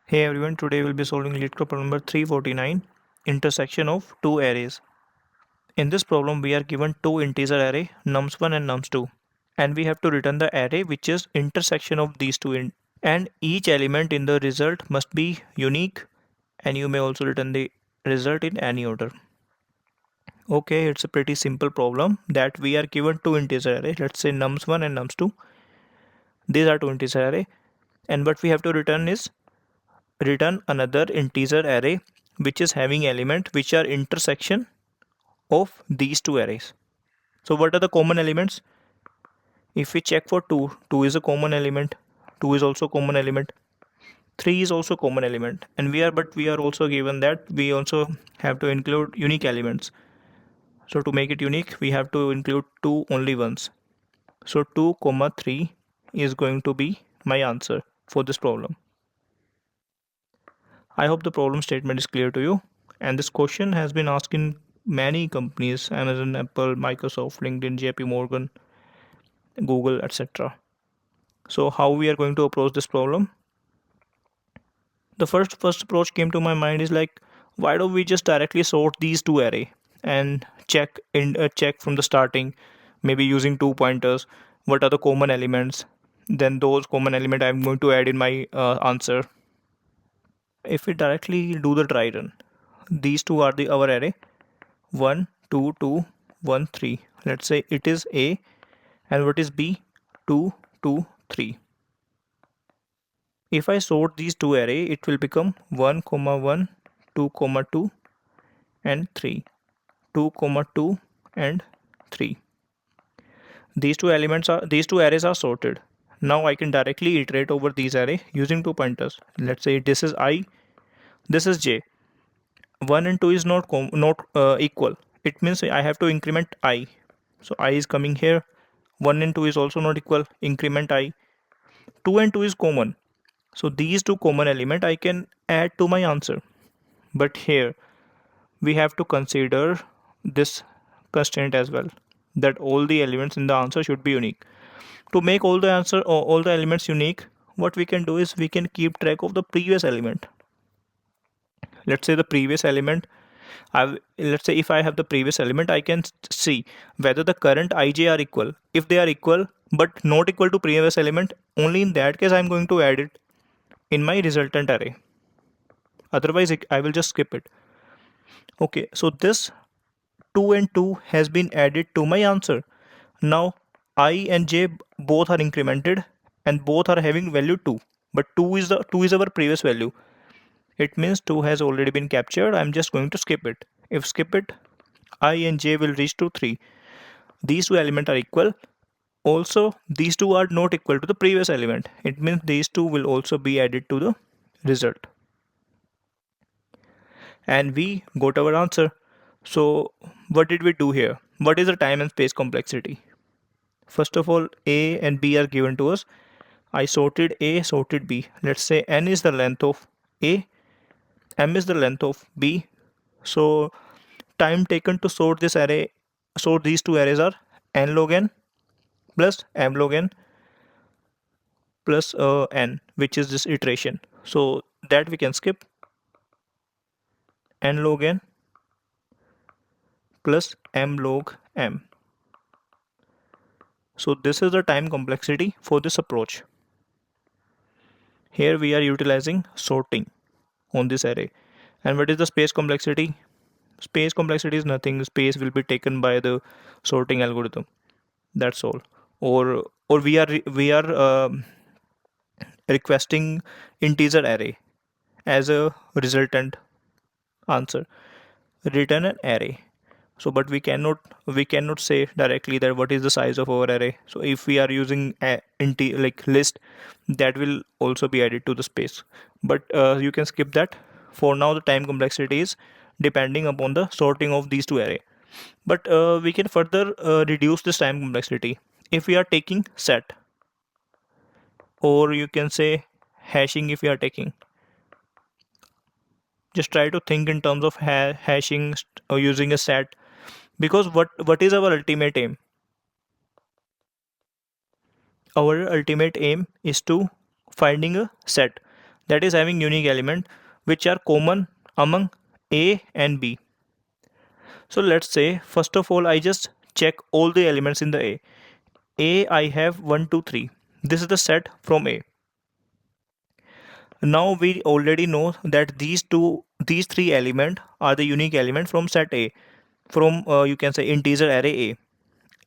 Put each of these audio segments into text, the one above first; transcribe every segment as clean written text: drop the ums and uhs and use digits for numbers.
Hey everyone, today we'll be solving LeetCode problem number 349, intersection of two arrays. In this problem, we are given two integer array, nums1 and nums2, and we have to return the array which is intersection of these two, and each element in the result must be unique, and you may also return the result in any order. Okay, it's a pretty simple problem that we are given two integer array, let's say nums1 and nums2. These are two integer array, and what we have to return is return another integer array which is having element which are intersection of these two arrays. So what are the common elements? If we check for 2, 2 is a common element, 2 is also common element, 3 is also common element, and we are also given that we also have to include unique elements. So to make it unique, we have to include two only ones. So 2 comma 3 is going to be my answer for this problem. I hope the problem statement is clear to you, and this question has been asked in many companies: Amazon, Apple, Microsoft, LinkedIn, JP Morgan, Google, etc. So how we are going to approach this problem? The first approach came to my mind is like, why don't we just directly sort these two array and check from the starting, maybe using two pointers, what are the common elements, then those common element I'm going to add in my answer. If we directly do the try run, these two are our array 1 2 2 1 3. Let's say it is A, and what is B? 2 2 3. If I sort these two array, it will become 1 comma 1 2 comma 2 and 3, 2 comma 2 and 3. These two arrays are sorted. Now I can directly iterate over these array using two pointers. Let's say this is I, this is J. 1 and 2 is not equal. It means I have to increment I. So I is coming here. 1 and 2 is also not equal. Increment I. 2 and 2 is common. So these two common element I can add to my answer. But here we have to consider this constraint as well, that all the elements in the answer should be unique. To make all the elements unique, what we can do is we can keep track of the previous element. Let's say the previous element, let's say if I have the previous element, I can see whether the current ij are equal. If they are equal but not equal to previous element, only in that case I'm going to add it in my resultant array. Otherwise I will just skip it. Okay, so this 2 and 2 has been added to my answer. Now I and j both are incremented and both are having value 2, but 2 is our previous value. It means 2 has already been captured. I'm just going to skip it. If skip it, I and j will reach to 3. These two elements are equal. Also, these two are not equal to the previous element. It means these two will also be added to the result. And we got our answer. So what did we do here? What is the time and space complexity? First of all, A and B are given to us. I sorted A, sorted B. Let's say n is the length of A, m is the length of B. So time taken to sort this array, sort these two arrays are n log n plus m log n plus n, which is this iteration. So that we can skip. N log n plus m log m. So this is the time complexity for this approach. Here we are utilizing sorting on this array. And what is the space complexity? Space complexity is nothing. Space will be taken by the sorting algorithm. That's all. Or we are requesting integer array as a resultant answer. Return an array. So but we cannot say directly that what is the size of our array. So if we are using like list, that will also be added to the space, but you can skip that. For now the time complexity is depending upon the sorting of these two array, but we can further reduce this time complexity if we are taking set, or you can say hashing. If we are taking, just try to think in terms of hashing or using a set, because what is our ultimate aim? Our ultimate aim is to finding a set. that is having unique element which are common among A and B. So let's say first of all I just check all the elements in the A. I have 1, 2, 3. This is the set from A. Now we already know that these three elements are the unique element from set A, from you can say integer array A.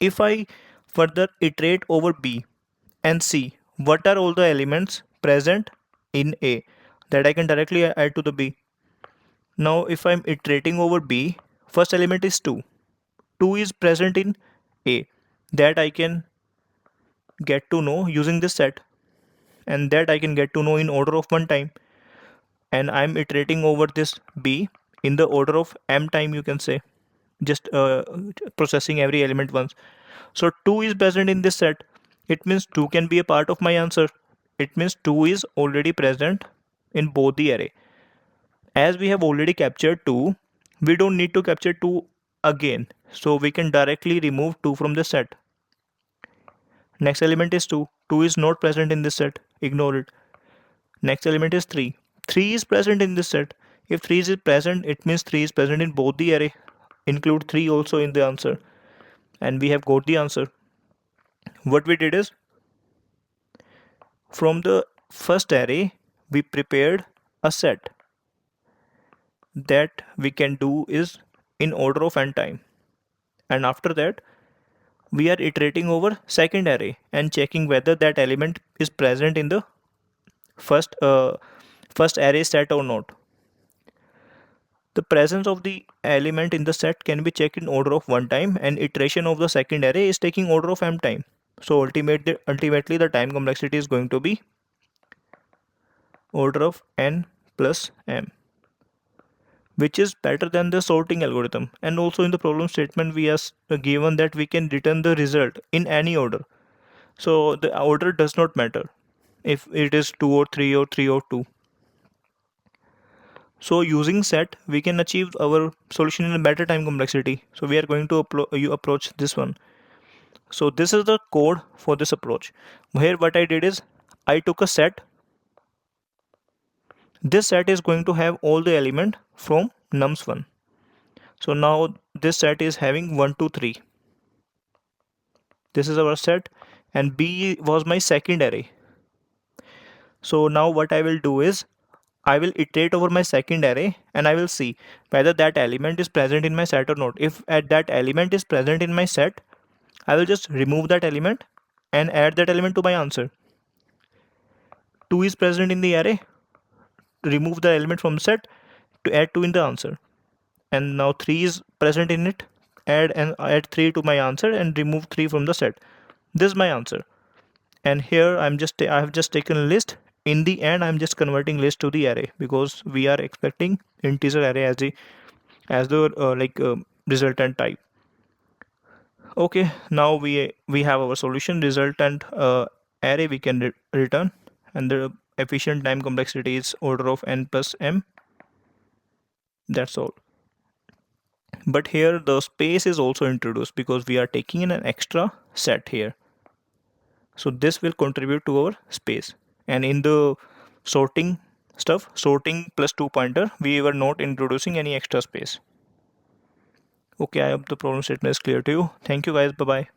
If I further iterate over B and see what are all the elements present in A, that I can directly add to the B. Now if I'm iterating over B, first element is 2. 2 is present in A, that I can get to know using this set, and that I can get to know in order of 1 time. And I'm iterating over this B in the order of m time, you can say, just processing every element once. So 2 is present in this set. It means 2 can be a part of my answer. It means 2 is already present in both the array. As we have already captured 2, we don't need to capture 2 again. So we can directly remove 2 from the set. Next element is 2. 2 is not present in this set. Ignore it. Next element is 3. 3 is present in this set. If 3 is present, it means 3 is present in both the array. Include 3 also in the answer. And we have got the answer. What we did is, from the first array, we prepared a set that we can do is in order of n time. And after that, we are iterating over second array and checking whether that element is present in the first array set or not. The presence of the element in the set can be checked in order of 1 time, and iteration of the second array is taking order of m time. So ultimately the time complexity is going to be order of n plus m, which is better than the sorting algorithm. And also in the problem statement we are given that we can return the result in any order. So the order does not matter if it is 2 or 3 or 3 or 2. So using set, we can achieve our solution in a better time complexity. So we are going to approach this one. So this is the code for this approach. Here what I did is, I took a set. This set is going to have all the element from nums1. So now this set is having 1, 2, 3. This is our set, and B was my second array. So now what I will do is, I will iterate over my second array and I will see whether that element is present in my set or not. If that element is present in my set, I will just remove that element and add that element to my answer. 2 is present in the array, remove the element from set to add 2 in the answer. And now 3 is present in it, add 3 to my answer and remove 3 from the set. This is my answer. And here I have just taken a list. In the end, I'm just converting list to the array because we are expecting integer array as the resultant type. Okay, now we have our solution, resultant array we can return, and the efficient time complexity is order of n plus m. That's all. But here the space is also introduced because we are taking in an extra set here. So this will contribute to our space. And in the sorting stuff, sorting plus 2 pointer, we were not introducing any extra space. Okay, I hope the problem statement is clear to you. Thank you guys. Bye bye.